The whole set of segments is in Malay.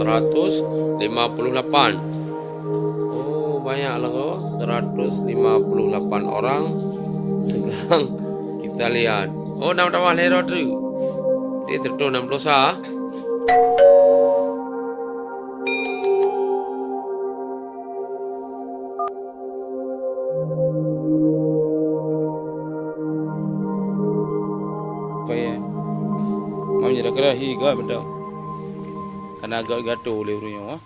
158. Oh, banyak lah kok. 158 orang. Sekarang kita lihat. Oh, nama-nama lero tu. Dia tertulis 6 dosa. Kaya mau jadi kira higa betul. Karena agak gaduh lerunya.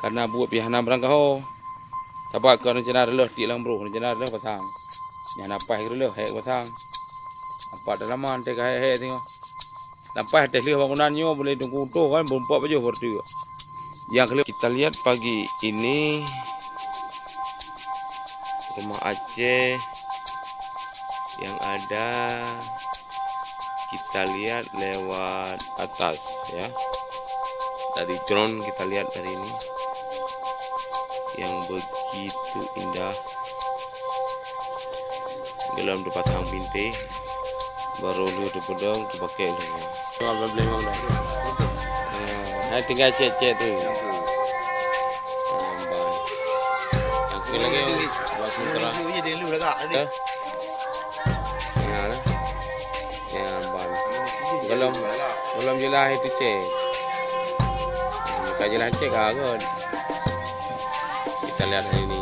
Karena buat pihana berangkau. Tapi kalau rencana relah di lang bro, rencana relah pasang. Yang apa relah hek pasang. Apa dalam mantek hek tengok. Lampai teknik bangunannya boleh tunggu tu kan berempat aja berarti. Yang kelima kita lihat pagi ini rumah Aceh yang ada kita lihat lewat atas ya. Dari drone kita lihat dari ini yang begitu indah. Dalam tempat hang bintik baru lu tu pedang tu pakai lu. Kalau beli mau dah. Nah, tinggal cek-cek tu. Yang lagi buat sutra. Ini dia lu dah tak. Ya. Ya, belum jelas itu cek. Bukan jelas cek kan. Kita lihat hari ini.